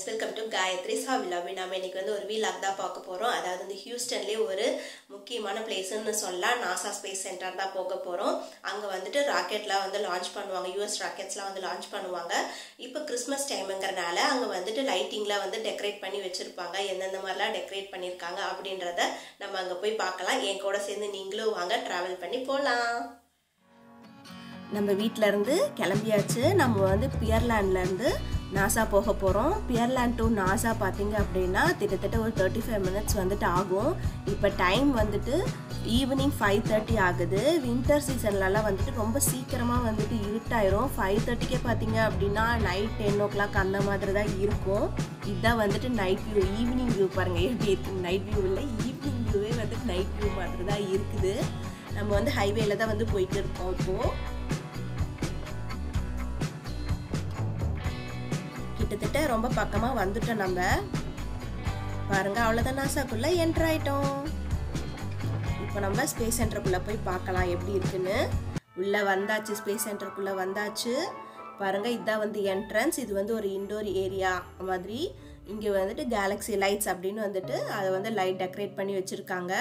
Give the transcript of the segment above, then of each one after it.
welcome to Gayatri's Hobby Lobby. நாம இன்னைக்கு வந்து ஒரு vlog தான் பார்க்க போறோம். அதாவது வந்து ஹியூஸ்டன்லயே ஒரு முக்கியமான பிளேஸ்னு சொல்லலாம். NASA ஸ்பேஸ் சென்டர் தான் போக போறோம். அங்க வந்துட்டு ராக்கெட்லாம் வந்து லான்ச் பண்ணுவாங்க. US ராக்கெட்ஸ்லாம் வந்து லான்ச் பண்ணுவாங்க. இப்போ கிறிஸ்மஸ் டைம்ங்கறனால அங்க வந்துட்டு லைட்டிங்ல வந்து டெக்கரேட் பண்ணி வச்சிருப்பாங்க. என்னென்ன மாதிரிலாம் டெக்கரேட் பண்ணிருக்காங்க அப்படின்றத நம்ம அங்க போய் பார்க்கலாம். என் கூட சேர்ந்து நீங்களும் வாங்க டிராவல் பண்ணி போலாம். நம்ம வீட்ல இருந்து கிளம்பியாச்சு. நம்ம வந்து பியர்லாண்ட்ல இருந்து நாசா போக போகிறோம். பியர்லாண்ட் டு நாசா பார்த்தீங்க அப்படின்னா கிட்டத்தட்ட ஒரு 35 மினிட்ஸ் வந்துட்டு ஆகும். இப்போ டைம் வந்துட்டு ஈவினிங் 5:30 ஆகுது. வின்டர் சீசன்லலாம் வந்துட்டு ரொம்ப சீக்கிரமாக வந்துட்டு இருட்டாயிரும். 5:30க்கே பார்த்தீங்க அப்படின்னா நைட் 10 o'clock அந்த மாதிரி தான் இருக்கும். இதுதான் வந்துட்டு நைட் வியூ. ஈவினிங் வியூ பாருங்கள் எப்படி இருக்குது. நைட் வியூ இல்லை, ஈவினிங் வியூவே வந்துட்டு நைட் வியூ மாதிரி தான் இருக்குது. நம்ம வந்து ஹைவேல தான் வந்து போயிட்டு இருக்கோம். இப்போது கிட்டத்தட்ட ரொம்ப பக்கமாக வந்துட்டோம். நம்ம பாருங்க, அவ்வளோதான் நாசாக்குள்ளே என்டர் ஆயிட்டோம். இப்போ நம்ம ஸ்பேஸ் சென்டருக்குள்ளே போய் பார்க்கலாம் எப்படி இருக்குன்னு. உள்ளே வந்தாச்சு, ஸ்பேஸ் சென்டருக்குள்ளே வந்தாச்சு. பாருங்க, இதுதான் வந்து என்ட்ரன்ஸ். இது வந்து ஒரு இன்டோர் ஏரியா மாதிரி. இங்கே வந்துட்டு கேலக்ஸி லைட்ஸ் அப்படின்னு வந்துட்டு அதை வந்து லைட் டெக்கரேட் பண்ணி வச்சுருக்காங்க.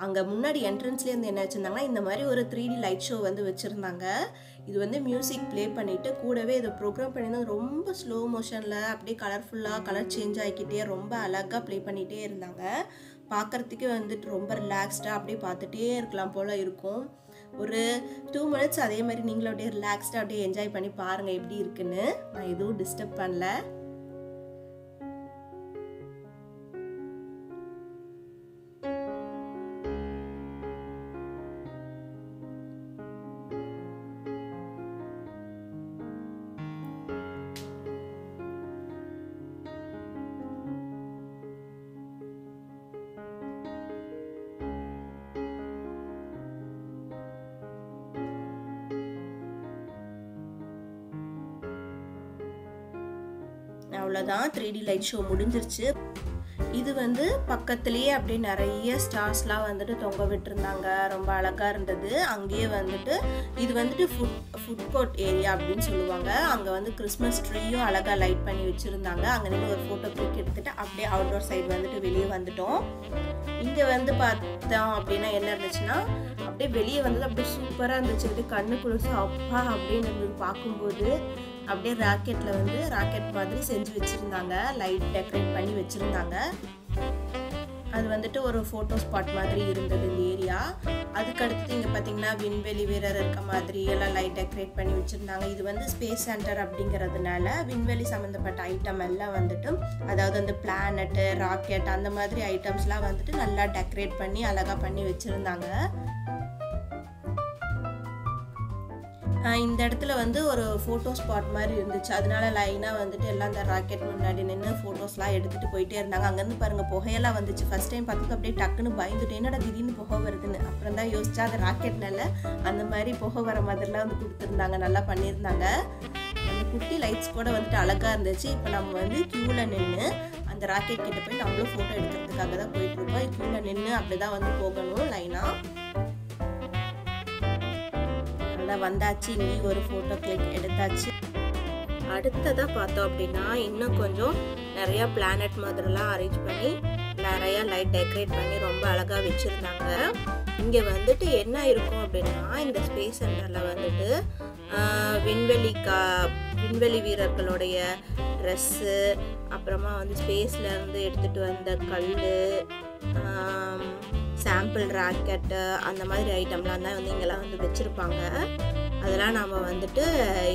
அங்கே முன்னாடி என்ட்ரன்ஸ்லேயே வந்து என்ன வச்சுருந்தாங்கன்னா இந்த மாதிரி ஒரு 3D லைட் ஷோ வந்து வச்சுருந்தாங்க. இது வந்து மியூசிக் ப்ளே பண்ணிவிட்டு கூடவே இதை ப்ரோக்ராம் பண்ணியிருந்தாங்க. ரொம்ப ஸ்லோ மோஷனில் அப்படியே கலர்ஃபுல்லாக கலர் சேஞ்ச் ஆகிக்கிட்டே ரொம்ப அழகாக ப்ளே பண்ணிகிட்டே இருந்தாங்க. பார்க்குறதுக்கே வந்துட்டு ரொம்ப ரிலாக்ஸ்டாக அப்படியே பார்த்துட்டே இருக்கலாம் போல் இருக்கும். ஒரு 2 மினிட்ஸ் அதே மாதிரி நீங்களும் அப்படியே ரிலாக்ஸ்டாக அப்படியே என்ஜாய் பண்ணி பாருங்கள் எப்படி இருக்குன்னு. நான் எதுவும் டிஸ்டர்ப் பண்ணல. அவ்வளோதான், 3D லைட் ஷோ முடிஞ்சிருச்சு. இது வந்து பக்கத்துலேயே அப்படியே நிறைய ஸ்டார்ஸ்லாம் வந்துட்டு தொங்க விட்டுருந்தாங்க. ரொம்ப அழகாக இருந்தது. அங்கேயே வந்துட்டு இது வந்துட்டு ஃபுட் கோர்ட் ஏரியா அப்படின்னு சொல்லுவாங்க. அங்கே வந்து கிறிஸ்மஸ் ட்ரீயும் அழகாக லைட் பண்ணி வச்சுருந்தாங்க. அங்கே நின்று ஒரு ஃபோட்டோ கிளிக் எடுத்துகிட்டு அப்படியே அவுட்டோர் சைடு வந்துட்டு வெளியே வந்துட்டோம். இங்கே வந்து பார்த்தோம் அப்படின்னா என்ன இருந்துச்சுன்னா அப்படியே வெளியே வந்தது அப்படியே சூப்பராக இருந்துச்சு. அப்படியே கண்ணு குளிச்சு அப்பா அப்படின்னு இருந்தது பார்க்கும்போது. அப்படியே ராக்கெட்டில் வந்து ராக்கெட் மாதிரி செஞ்சு வச்சுருந்தாங்க. லைட் டெக்கரேட் பண்ணி வச்சுருந்தாங்க. அது வந்துட்டு ஒரு ஃபோட்டோ ஸ்பாட் மாதிரி இருந்தது இந்த ஏரியா. அதுக்கடுத்து இங்கே பார்த்தீங்கன்னா விண்வெளி வீரர் இருக்க மாதிரி எல்லாம் லைட் டெக்கரேட் பண்ணி வச்சுருந்தாங்க. இது வந்து ஸ்பேஸ் சென்டர் அப்படிங்கிறதுனால விண்வெளி சம்மந்தப்பட்ட ஐட்டம் எல்லாம் வந்துட்டு, அதாவது வந்து பிளானட்டு, ராக்கெட் அந்த மாதிரி ஐட்டம்ஸ்லாம் வந்துட்டு நல்லா டெக்கரேட் பண்ணி அழகாக பண்ணி வச்சுருந்தாங்க. இந்த இடத்துல வந்து ஒரு ஃபோட்டோ ஸ்பாட் மாதிரி இருந்துச்சு. அதனால லைனாக வந்துட்டு எல்லாம் அந்த ராக்கெட் முன்னாடி நின்று ஃபோட்டோஸ்லாம் எடுத்துகிட்டு போயிட்டே இருந்தாங்க. அங்கேருந்து பாருங்கள் புகையெல்லாம் வந்துச்சு. ஃபஸ்ட் டைம் பார்த்தது அப்படியே டக்குன்னு பயந்துட்டு என்னடா திடீர்னு புகை வருதுன்னு. அப்புறம் தான் யோசிச்சா அது ராக்கெட்னால அந்த மாதிரி புகை வர மாதிரிலாம் வந்து கொடுத்துருந்தாங்க. நல்லா பண்ணியிருந்தாங்க. அந்த குட்டி லைட்ஸ் கூட வந்துட்டு அழகாக இருந்துச்சு. இப்போ நம்ம வந்து க்யூவில் நின்று அந்த ராக்கெட் கிட்ட போய் நம்மளும் ஃபோட்டோ எடுக்கிறதுக்காக தான் போயிட்டுருக்கோம். க்யூவில் நின்று அப்படி தான் வந்து போகணும் லைனாக. வந்தாச்சு. இங்கேயும் ஒரு ஃபோட்டோ கிளிக் எடுத்தாச்சு. அடுத்ததாக பார்த்தோம் அப்படின்னா இன்னும் கொஞ்சம் நிறையா பிளானட் மாதிரிலாம் அரேஞ்ச் பண்ணி நிறையா லைட் டெக்கரேட் பண்ணி ரொம்ப அழகாக வச்சுருந்தாங்க. இங்கே வந்துட்டு என்ன இருக்கும் அப்படின்னா இந்த ஸ்பேஸ் சென்டரில் வந்துட்டு விண்வெளி வீரர்களுடைய ட்ரெஸ்ஸு, அப்புறமா வந்து ஸ்பேஸ்லேருந்து எடுத்துகிட்டு வந்த கல், சாம்பிள் ராக்கெட்டு அந்த மாதிரி ஐட்டம்லாம் தான் வந்து இங்கெல்லாம் வந்து வச்சுருப்பாங்க. அதெல்லாம் நாம் வந்துட்டு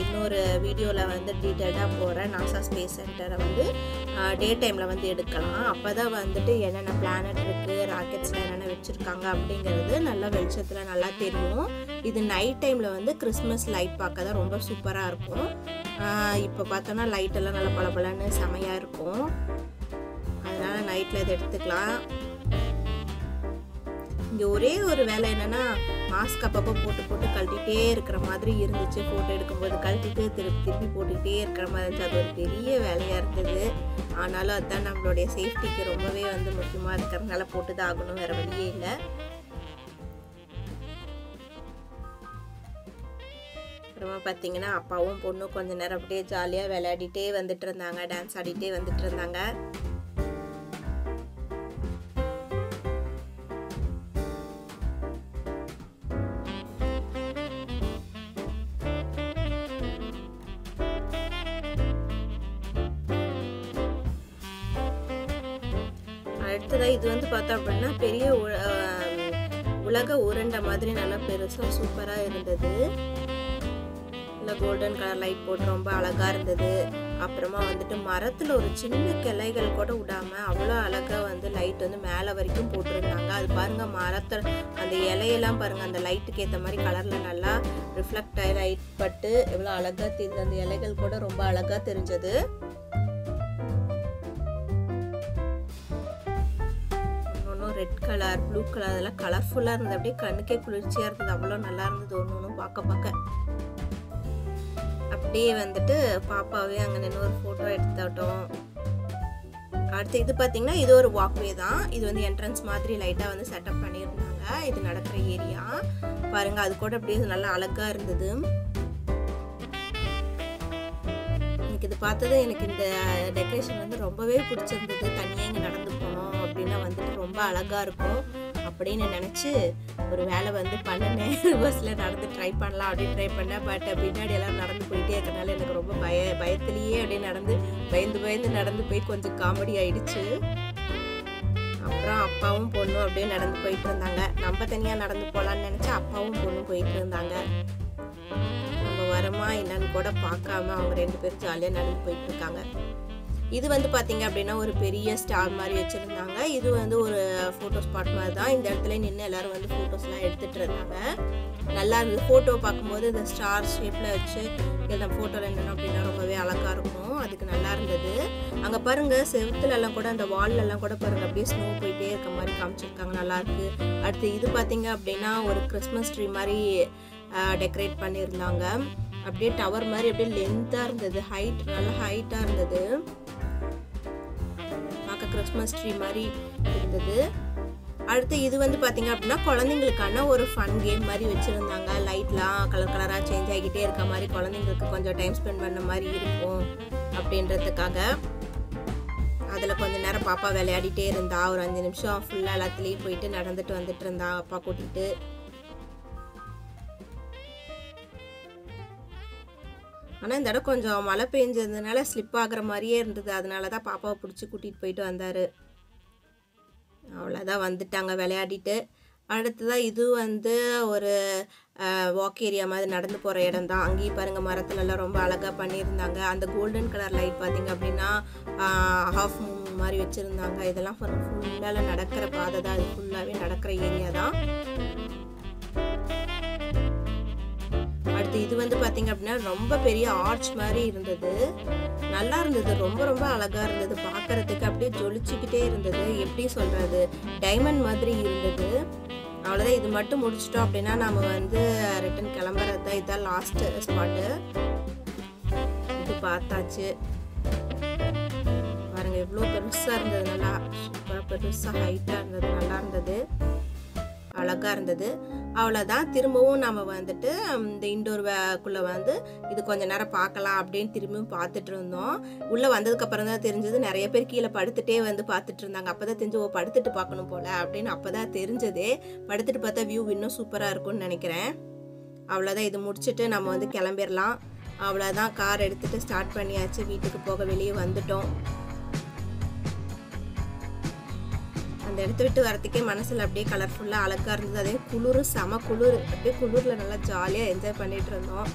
இன்னொரு வீடியோவில் வந்து டீட்டெயில்டாக போகிறேன். நாசா ஸ்பேஸ் சென்டரை வந்து டே டைமில் வந்து எடுக்கலாம். அப்போ தான் வந்துட்டு என்னென்ன பிளானட் இருக்குது, ராக்கெட்ஸில் என்னென்ன வச்சுருக்காங்க அப்படிங்கிறது நல்லா வெளிச்சத்தில் நல்லா தெரியும். இது நைட் டைமில் வந்து கிறிஸ்மஸ் லைட் பார்க்க தான் ரொம்ப சூப்பராக இருக்கும். இப்போ பார்த்தோன்னா லைட்டெல்லாம் நல்லா பளபளன்னு செமையாக இருக்கும். அதனால் நைட்டில் இதை எடுத்துக்கலாம். இங்கே ஒரே ஒரு வேலை என்னென்னா மாஸ்க் அப்பப்போ போட்டு கழட்டிகிட்டே இருக்கிற மாதிரி இருந்துச்சு. ஃபோட்டோ எடுக்கும்போது கழட்டிட்டு திருப்பி போட்டுக்கிட்டே இருக்கிற மாதிரி இருந்துச்சு. அது ஒரு பெரிய வேலையாக இருந்தது. ஆனாலும் அதுதான் நம்மளுடைய சேஃப்டிக்கு ரொம்பவே வந்து முக்கியமாக இருக்கிறதுனால போட்டு தான் ஆகணும், வேறு வழியே இல்லை. அப்புறமா பார்த்தீங்கன்னா அப்பாவும் பொண்ணும் கொஞ்ச நேரம் அப்படியே ஜாலியாக விளையாடிட்டே வந்துட்டு இருந்தாங்க, டான்ஸ் ஆடிட்டே வந்துட்டு இருந்தாங்க. அடுத்ததாக இது வந்து பார்த்தோம் அப்படின்னா பெரிய உலக உருண்டை மாதிரி நல்லா பெருசாக சூப்பராக இருந்தது. இல்லை கோல்டன் கலர் லைட் போட்டு ரொம்ப அழகாக இருந்தது. அப்புறமா வந்துட்டு மரத்தில் ஒரு சின்ன கிளைகள் கூட விடாமல் அவ்வளோ அழகாக வந்து லைட் வந்து மேலே வரைக்கும் போட்டிருந்தாங்க. அது பாருங்கள், மரத்தில் அந்த இலையெல்லாம் பாருங்கள், அந்த லைட்டுக்கு ஏற்ற மாதிரி கலரில் நல்லா ரிஃப்ளெக்ட் ஆகி லைட் பட்டு எவ்வளோ அழகாக தெரியுது. அந்த இலைகள் கூட ரொம்ப அழகாக தெரிஞ்சது. ரெட் கலர், ப்ளூ கலர், அதெல்லாம் கலர்ஃபுல்லாக இருந்தது. அப்படியே கண்ணுக்கே குளிர்ச்சியாக இருந்தது. அவ்வளோ நல்லா இருந்தது. ஒன்று ஒன்றும் பார்க்க அப்படியே வந்துட்டு பாப்பாவே அங்கே நின்று ஒரு ஃபோட்டோ எடுத்துட்டோம். அடுத்து இது பார்த்தீங்கன்னா இது ஒரு வாக்வே தான். இது வந்து என்ட்ரன்ஸ் மாதிரி லைட்டாக வந்து செட்டப் பண்ணியிருந்தாங்க. இது நடக்கிற ஏரியா பாருங்கள். அது கூட அப்படியே நல்லா அழகாக இருந்தது. எனக்கு இது பார்த்தது எனக்கு இந்த டெக்கரேஷன் வந்து ரொம்பவே பிடிச்சிருந்தது. தனியாக இங்கே நடந்து போனோம் அப்படின்னா வந்துட்டு ரொம்ப அழகாக இருக்கும் அப்படின்னு நினச்சி ஒரு வேலை வந்து பண்ணினேன். ரிவர்ஸில் நடந்து ட்ரை பண்ணலாம் அப்படின்னு ட்ரை பண்ணேன். பட் பின்னாடி எல்லாம் நடந்து போயிட்டே இருக்கிறதுனால எனக்கு ரொம்ப பயத்துலேயே அப்படியே பயந்து நடந்து போய் கொஞ்சம் காமெடி ஆயிடுச்சு. அப்புறம் அப்பாவும் பொண்ணும் அப்படியே நடந்து போயிட்டு இருந்தாங்க. நம்ம தனியாக நடந்து போகலான்னு நினச்சா அப்பாவும் பொண்ணும் போயிட்டு இருந்தாங்க. நம்ம வரமா என்னன்னு கூட பார்க்காம அவங்க 2 பேரும் ஜாலியாக நடந்து போயிட்டு இருக்காங்க. இது வந்து பார்த்தீங்க அப்படின்னா ஒரு பெரிய ஸ்டார் மாதிரி வச்சுருந்தாங்க. இது வந்து ஒரு ஃபோட்டோ ஸ்பாட் மாதிரி தான். இந்த இடத்துல நின்று எல்லோரும் வந்து ஃபோட்டோஸ்லாம் எடுத்துகிட்டு இருந்தாங்க. நல்லா இருந்தது. ஃபோட்டோ பார்க்கும்போது இந்த ஸ்டார் ஷேப்பில் வச்சு எல்லாம் ஃபோட்டோவில் நின்று அப்படின்னா ரொம்பவே அழகாக இருக்கும். அதுக்கு நல்லா இருந்தது. அங்கே பாருங்கள், செவுத்துலலாம் கூட அந்த வால்லெல்லாம் கூட பாருங்கள் அப்படியே ஸ்னோ போயிட்டே இருக்க மாதிரி காமிச்சிருக்காங்க. நல்லாயிருக்கு. அடுத்து இது பார்த்தீங்க அப்படின்னா ஒரு கிறிஸ்மஸ் ட்ரீ மாதிரி டெக்கரேட் பண்ணியிருந்தாங்க. அப்படியே டவர் மாதிரி அப்படியே லென்த்தாக இருந்தது. நல்லா ஹைட்டாக இருந்தது. பார்க்க கிறிஸ்மஸ் ட்ரீ மாதிரி இருந்தது. அடுத்து இது வந்து பார்த்தீங்க அப்படின்னா குழந்தைங்களுக்கான ஒரு ஃபன் கேம் மாதிரி வச்சுருந்தாங்க. லைட்லாம் கலர் கலராக சேஞ்ச் ஆகிக்கிட்டே இருக்க மாதிரி குழந்தைங்களுக்கு கொஞ்சம் டைம் ஸ்பெண்ட் பண்ண மாதிரி இருக்கும் அப்படின்றதுக்காக அதில் கொஞ்சம் நேரம் பாப்பா விளையாடிட்டே இருந்தா. ஒரு 5 நிமிஷம் ஃபுல்லாக எல்லாத்துலேயும் போயிட்டு நடந்துட்டு வந்துட்டு இருந்தா அப்பா கூட்டிகிட்டு. ஆனால் இந்த இடம் கொஞ்சம் மழை பெஞ்சதுனால ஸ்லிப் ஆகிற மாதிரியே இருந்தது. அதனால தான் பாப்பாவை பிடிச்சி கூட்டிகிட்டு போயிட்டு வந்தார். அவ்வளோதான், வந்துட்டாங்க விளையாடிட்டு. அடுத்ததாக இது வந்து ஒரு வாக் ஏரியா மாதிரி நடந்து போகிற இடம் தான். அங்கேயும் பாருங்கள், மரத்துலலாம் ரொம்ப அழகாக பண்ணியிருந்தாங்க. அந்த கோல்டன் கலர் லைட் பார்த்திங்க அப்படின்னா ஹாஃப் மூன் மாதிரி வச்சுருந்தாங்க. இதெல்லாம் ஃபுல்லாக நடக்கிற பாதை தான். அது ஃபுல்லாகவே நடக்கிற ஏரியா தான். அடுத்து இது வந்து பார்த்தீங்க அப்படின்னா ரொம்ப பெரிய ஆர்ச் மாதிரி இருந்தது. நல்லா இருந்தது. ரொம்ப ரொம்ப அழகாக இருந்தது. பார்க்குறதுக்கு அப்படியே ஜொலிச்சுக்கிட்டே இருந்தது. எப்படி சொல்கிறது, டைமண்ட் மாதிரி இருந்தது. அவ்வளோதான். இது மட்டும் முடிச்சிட்டோம் அப்படின்னா நம்ம வந்து ரிட்டன் கிளம்புறது தான். இதுதான் லாஸ்ட் ஸ்பாட்டு. இது பார்த்தாச்சு. பாருங்க எவ்வளோ பெருசாக இருந்தது. நல்லா சூப்பராக பெருசாக ஹைட்டாக இருந்தது. நல்லா இருந்தது. அழகாக இருந்தது. அவ்வளோதான். திரும்பவும் நம்ம வந்துட்டு இந்த இன்டோர்க்குள்ளே வந்து இது கொஞ்சம் நேரம் பார்க்கலாம் அப்படின்னு திரும்பியும் பார்த்துட்டு இருந்தோம். உள்ளே வந்ததுக்கப்புறம் தான் தெரிஞ்சது நிறைய பேர் கீழே படுத்துகிட்டே வந்து பார்த்துட்டு இருந்தாங்க. அப்போ தான் தெரிஞ்சு படுத்துட்டு பார்க்கணும் போல் அப்படின்னு அப்போ தான் தெரிஞ்சதே. படுத்துட்டு பார்த்தா வியூ இன்னும் சூப்பராக இருக்கும்னு நினைக்கிறேன். அவ்வளோதான். இது முடிச்சுட்டு நம்ம வந்து கிளம்பிடலாம். அவ்வளோதான். கார் எடுத்துகிட்டு ஸ்டார்ட் பண்ணியாச்சு. வீட்டுக்கு போக வெளியே வந்துட்டோம். அந்த இடத்த விட்டு வரத்துக்கே மனசில் அப்படியே கலர்ஃபுல்லாக அழகாக இருந்தது. அதே குளிர், செம குளிர். அப்படியே குளிரில் நல்லா ஜாலியாக என்ஜாய் பண்ணிகிட்டு இருந்தோம்.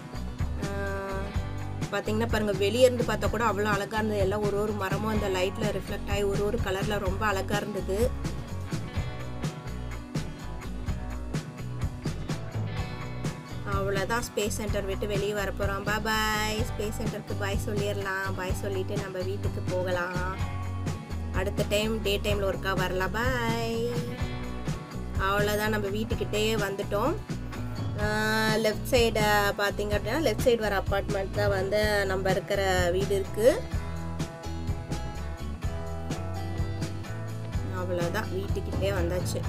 பார்த்திங்கன்னா பாருங்கள், வெளியே இருந்து பார்த்தா கூட அவ்வளோ அழகாக இருந்தது. எல்லாம் ஒரு மரமும் அந்த லைட்டில் ரிஃப்ளெக்ட் ஆகி ஒரு கலரில் ரொம்ப அழகாக இருந்தது. அவ்வளோதான். ஸ்பேஸ் சென்டர் விட்டு வெளியே வர போகிறோம். பாய். ஸ்பேஸ் சென்டருக்கு பாய் சொல்லிடலாம். பாய் சொல்லிவிட்டு நம்ம வீட்டுக்கு போகலாம். அடுத்த டைம் டே டைமில் ஒருக்கா வரலாம். பாய். அவ்வளோதான். நம்ம வீட்டுக்கிட்டே வந்துட்டோம். லெஃப்ட் சைடு பார்த்திங்க அப்படின்னா லெஃப்ட் சைடு வர அப்பார்ட்மெண்ட் தான் வந்து நம்ம இருக்கிற வீடு இருக்குது. அவ்வளோதான். வீட்டுக்கிட்டே வந்தாச்சு.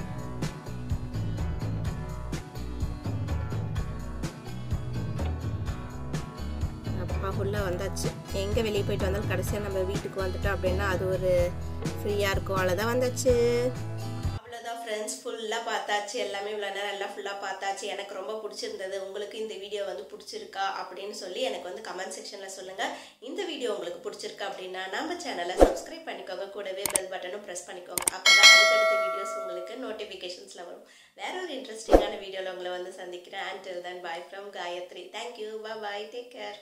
ஃபுல்லாக வந்தாச்சு. எங்கே வெளியே போயிட்டு வந்தாலும் கடைசியாக நம்ம வீட்டுக்கு வந்துட்டோம் அப்படின்னா அது ஒரு ஃப்ரீயாக இருக்கும். அவ்வளோதான் வந்தாச்சு. அவ்வளோதான் ஃப்ரெண்ட்ஸ், ஃபுல்லாக பார்த்தாச்சு. எல்லாமே இவ்வளோ நேரம் எல்லாம் ஃபுல்லாக பார்த்தாச்சு. எனக்கு ரொம்ப பிடிச்சிருந்தது. உங்களுக்கு இந்த வீடியோ வந்து பிடிச்சிருக்கா அப்படின்னு சொல்லி எனக்கு வந்து கமெண்ட் செக்ஷனில் சொல்லுங்கள். இந்த வீடியோ உங்களுக்கு பிடிச்சிருக்கா அப்படின்னா நம்ம சேனலை சப்ஸ்கிரைப் பண்ணிக்கோங்க. கூடவே பெல் பட்டனும் ப்ரெஸ் பண்ணிக்கோங்க. அப்போ தான் அடுத்தடுத்த வீடியோஸ் உங்களுக்கு நோட்டிஃபிகேஷன்ஸில் வரும். வேற ஒரு இன்ட்ரெஸ்டிங்கான வீடியோவில் உங்களை வந்து சந்திக்கிறேன். Until then, bye from Gayatri. Thank you. Bye bye. Take care.